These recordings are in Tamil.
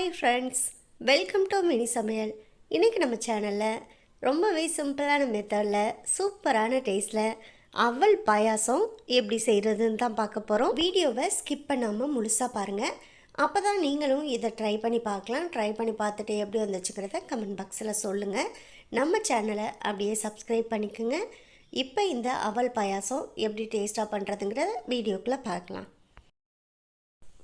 Hi friends, welcome to mini சமையல். இன்றைக்கி நம்ம சேனலில் ரொம்பவே சிம்பிளான மெத்தடில் சூப்பரான டேஸ்ட்டில் அவல் பாயாசம் எப்படி செய்கிறதுன்னு தான் பார்க்க போகிறோம். வீடியோவை ஸ்கிப் பண்ணாமல் முழுசாக பாருங்கள். அப்போ தான் நீங்களும் இதை ட்ரை பண்ணி பார்க்கலாம். ட்ரை பண்ணி பார்த்துட்டு எப்படி வந்துச்சுக்கிறத கமெண்ட் பாக்ஸில் சொல்லுங்கள். நம்ம சேனலை அப்படியே சப்ஸ்கிரைப் பண்ணிக்கோங்க. இப்போ இந்த அவல் பாயாசம் எப்படி டேஸ்ட்டாக பண்ணுறதுங்கிறத வீடியோக்குள்ளே பார்க்கலாம்.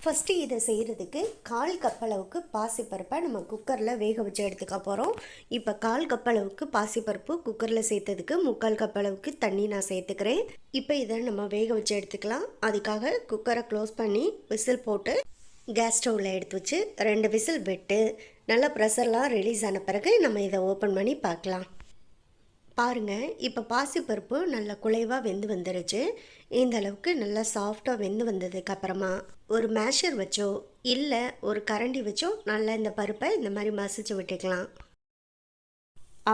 ஃபஸ்ட்டு இதை செய்கிறதுக்கு 1/4 கப் அளவுக்கு பாசிப்பருப்பை நம்ம குக்கரில் வேக வச்சு எடுத்துக்க போகிறோம். இப்போ 1/4 கப் அளவுக்கு பாசிப்பருப்பு குக்கரில் சேர்த்ததுக்கு 3/4 கப் அளவுக்கு தண்ணி நான் சேர்த்துக்கிறேன். இப்போ இதை நம்ம வேக வச்சு எடுத்துக்கலாம். அதுக்காக குக்கரை க்ளோஸ் பண்ணி விசில் போட்டு கேஸ் ஸ்டவ்வில் எடுத்து வச்சு 2 விசில் விட்டு நல்லா ப்ரெஷர்லாம் ரிலீஸ் ஆன பிறகு நம்ம இதை ஓப்பன் பண்ணி பார்க்கலாம். பாருங்கள், இப்போ பாசிப்பருப்பு நல்லா குலைவாக வெந்து வந்துருச்சு. இந்த அளவுக்கு நல்லா சாஃப்டாக வெந்து வந்ததுக்கப்புறமா ஒரு மேஷர் வச்சோ இல்லை ஒரு கரண்டி வச்சோ நல்லா இந்த பருப்பை இந்த மாதிரி மசிச்சு விட்டுக்கலாம்.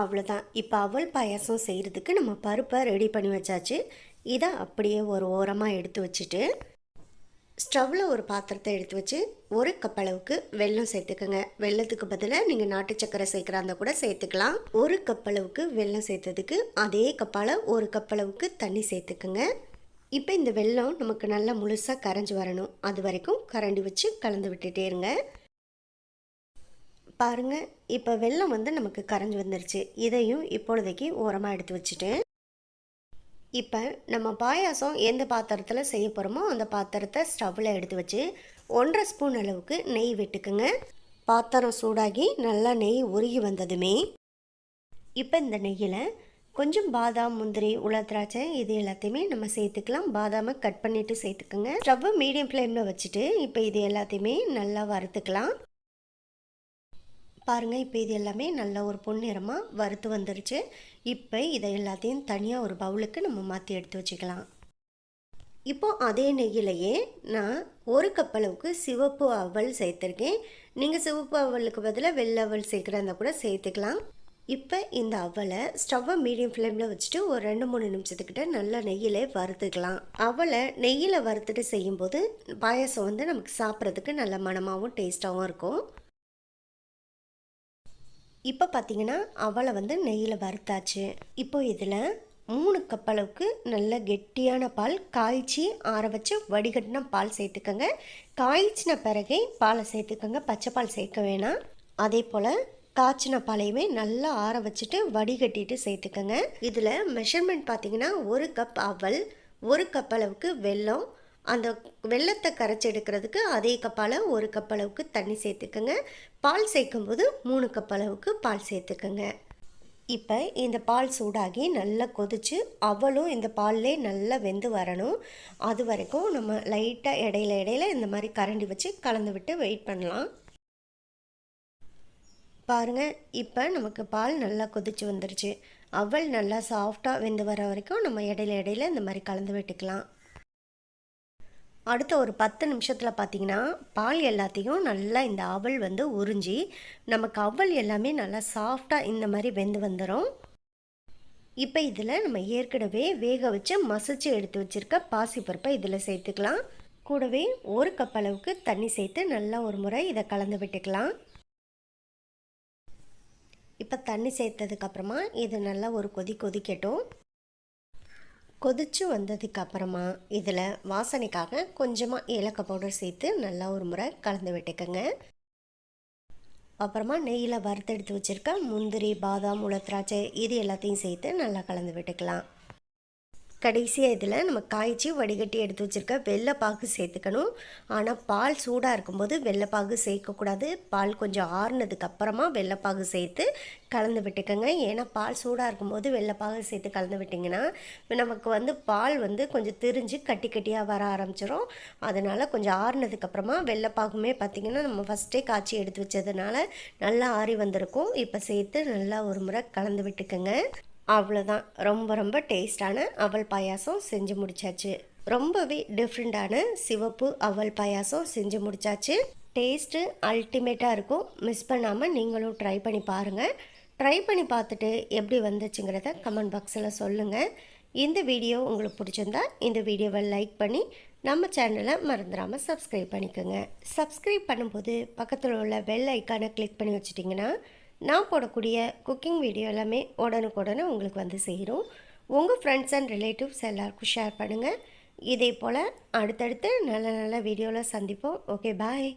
அவ்வளோதான். இப்போ அவல் பாயாசம் செய்கிறதுக்கு நம்ம பருப்பை ரெடி பண்ணி வச்சாச்சு. இதை அப்படியே ஒரு ஓரமாக எடுத்து வச்சுட்டு ஸ்டவ்வில் ஒரு பாத்திரத்தை எடுத்து வச்சு 1 கப் அளவுக்கு வெல்லம் சேர்த்துக்கோங்க. வெல்லத்துக்கு பதிலாக நீங்கள் நாட்டு சக்கரை சேர்க்குறாந்த கூட சேர்த்துக்கலாம். 1 கப் அளவுக்கு வெல்லம் சேர்த்ததுக்கு அதே கப்பால் 1 கப் அளவுக்கு தண்ணி சேர்த்துக்குங்க. இப்போ இந்த வெல்லம் நமக்கு நல்லா முழுசாக கரைஞ்சி வரணும். அது வரைக்கும் கரண்டி வச்சு கலந்து விட்டுட்டே இருங்க. பாருங்கள், இப்போ வெல்லம் நமக்கு கரைஞ்சி வந்துருச்சு. இதையும் இப்பொழுதைக்கு ஓரமாக எடுத்து வச்சுட்டு இப்போ நம்ம பாயாசம் எந்த பாத்திரத்தில் செய்ய போகிறோமோ அந்த பாத்திரத்தை ஸ்டவ்வில் எடுத்து வச்சு 1.5 ஸ்பூன் அளவுக்கு நெய் விட்டுக்குங்க. பாத்திரம் சூடாகி நல்லா நெய் உருகி வந்ததுமே இப்போ இந்த நெய்யில் கொஞ்சம் பாதாம், முந்திரி, உலர் இது எல்லாத்தையுமே நம்ம சேர்த்துக்கலாம். பாதாமை கட் பண்ணிவிட்டு சேர்த்துக்குங்க. ஸ்டவ்வை மீடியம் ஃப்ளேமில் வச்சுட்டு இப்போ இது எல்லாத்தையுமே நல்லா வறுத்துக்கலாம். பாருங்கள், இப்போ இது எல்லாமே நல்லா ஒரு பொன்னிறமாக வறுத்து வந்துருச்சு. இப்போ இதை எல்லாத்தையும் தனியாக ஒரு பவுலுக்கு நம்ம மாற்றி எடுத்து வச்சுக்கலாம். இப்போது அதே நெய்யிலையே நான் 1 கப் அளவுக்கு சிவப்பு அவல் சேர்த்துருக்கேன். நீங்கள் சிவப்பு அவலுக்கு பதிலாக வெள்ளை அவல் சேர்க்குறதா கூட சேர்த்துக்கலாம். இப்போ இந்த அவலை ஸ்டவ்வை மீடியம் ஃப்ளேமில் வச்சுட்டு ஒரு 2-3 நிமிஷத்துக்கிட்ட நல்லா நெய்யில் வறுத்துக்கலாம். அவலை நெய்யில் வறுத்துட்டு செய்யும்போது பாயாசம் நமக்கு சாப்பிட்றதுக்கு நல்ல மணமாகவும் டேஸ்ட்டாகவும் இருக்கும். இப்போ பார்த்தீங்கன்னா அவலை நெய்யில் வறுத்தாச்சு. இப்போ இதில் 3 கப் அளவுக்கு நல்ல கெட்டியான பால் காய்ச்சி ஆற வச்சு வடிகட்டின பால் சேர்த்துக்கோங்க. காய்ச்சின பிறகே பாலை சேர்த்துக்கோங்க, பச்சை பால் சேர்க்க வேணாம். அதே போல் காய்ச்சின பாலையுமே நல்லா ஆற வச்சுட்டு வடிகட்டிட்டு சேர்த்துக்கோங்க. இதில் மெஷர்மெண்ட் பார்த்தீங்கன்னா 1 கப் அவல், 1 கப் அளவுக்கு வெல்லம், அந்த வெல்லத்தை கரைச்சி எடுக்கிறதுக்கு அதே கப்பால் 1 கப் அளவுக்கு தண்ணி சேர்த்துக்கோங்க. பால் சேர்க்கும்போது 3 கப் அளவுக்கு பால் சேர்த்துக்கோங்க. இப்போ இந்த பால் சூடாகி நல்லா கொதித்து அவளும் இந்த பால்லே நல்லா வெந்து வரணும். அது வரைக்கும் நம்ம லைட்டாக இடையில இந்த மாதிரி கரண்டி வச்சு கலந்து விட்டு வெயிட் பண்ணலாம். பாருங்கள், இப்போ நமக்கு பால் நல்லா கொதிச்சு வந்துருச்சு. அவல் நல்லா சாஃப்டாக வெந்து வர வரைக்கும் நம்ம இடையில இந்த மாதிரி கலந்து விட்டுக்கலாம். அடுத்த ஒரு 10 நிமிஷத்தில் பார்த்தீங்கன்னா பால் எல்லாத்தையும் நல்லா இந்த அவல் உறிஞ்சி நமக்கு அவல் எல்லாமே நல்லா சாஃப்டாக இந்த மாதிரி வெந்து வந்துடும். இப்போ இதில் நம்ம ஏற்கனவே வேக வச்சு மசிச்சு எடுத்து வச்சுருக்க பாசிப்பருப்பை இதில் சேர்த்துக்கலாம். கூடவே 1 கப் அளவுக்கு தண்ணி சேர்த்து நல்லா ஒரு முறை இதை கலந்து விட்டுக்கலாம். இப்போ தண்ணி சேர்த்ததுக்கப்புறமா இது நல்லா ஒரு கொதிக்கட்டும். கொதிச்சு வந்ததுக்கப்புறமா இதில் வாசனைக்காக கொஞ்சமாக ஏலக்காய் பவுடர் சேர்த்து நல்லா ஒரு முறை கலந்து விட்டுக்கோங்க. அப்புறமா நெய்யில் வறுத்தெடுத்து வச்சுருக்க முந்திரி, பாதாம், உலர் இது எல்லாத்தையும் சேர்த்து நல்லா கலந்து விட்டுக்கலாம். கடைசியாக இதில் நம்ம காய்ச்சி வடிகட்டி எடுத்து வச்சுருக்க வெள்ளைப்பாகு சேர்த்துக்கணும். ஆனால் பால் சூடாக இருக்கும்போது வெள்ளைப்பாகு சேர்க்கக்கூடாது. பால் கொஞ்சம் ஆறுனதுக்கப்புறமா வெள்ளைப்பாகு சேர்த்து கலந்து விட்டுக்கோங்க. ஏன்னா பால் சூடாக இருக்கும்போது வெள்ளைப்பாகு சேர்த்து கலந்து விட்டிங்கன்னா நமக்கு பால் கொஞ்சம் திரிஞ்சு கட்டி கட்டியாக வர ஆரம்பிச்சிடும். அதனால் கொஞ்சம் ஆறுனதுக்கப்புறமா வெள்ளைப்பாகுமே பார்த்திங்கன்னா நம்ம ஃபஸ்ட்டே காய்ச்சி எடுத்து வச்சதுனால நல்லா ஆறி வந்திருக்கும். இப்போ சேர்த்து நல்லா ஒரு முறை கலந்து விட்டுக்கோங்க. அவ்வளோதான், ரொம்ப டேஸ்டான அவல் பாயாசம் செஞ்சு முடிச்சாச்சு. ரொம்பவே டிஃப்ரெண்ட்டான சிவப்பு அவல் பாயாசம் செஞ்சு முடிச்சாச்சு. டேஸ்ட்டு அல்டிமேட்டாக இருக்கும். மிஸ் பண்ணாமல் நீங்களும் ட்ரை பண்ணி பாருங்கள். ட்ரை பண்ணி பார்த்துட்டு எப்படி வந்துச்சுங்கிறத கமெண்ட் பாக்ஸில் சொல்லுங்கள். இந்த வீடியோ உங்களுக்கு பிடிச்சிருந்தா இந்த வீடியோவை லைக் பண்ணி நம்ம சேனலை மறந்துடாமல் சப்ஸ்கிரைப் பண்ணிக்கோங்க. சப்ஸ்கிரைப் பண்ணும்போது பக்கத்தில் உள்ள பெல் ஐக்கானை கிளிக் பண்ணி வச்சிட்டிங்கன்னா நான் போடக்கூடிய குக்கிங் வீடியோ எல்லாமே உடனுக்குடனே உங்களுக்கு வந்து சேரும். உங்கள் ஃப்ரெண்ட்ஸ் அண்ட் ரிலேட்டிவ்ஸ் எல்லாருக்கும் ஷேர் பண்ணுங்கள். இதே போல் அடுத்தடுத்து நல்ல நல்ல வீடியோவில் சந்திப்போம். ஓகே, பாய்.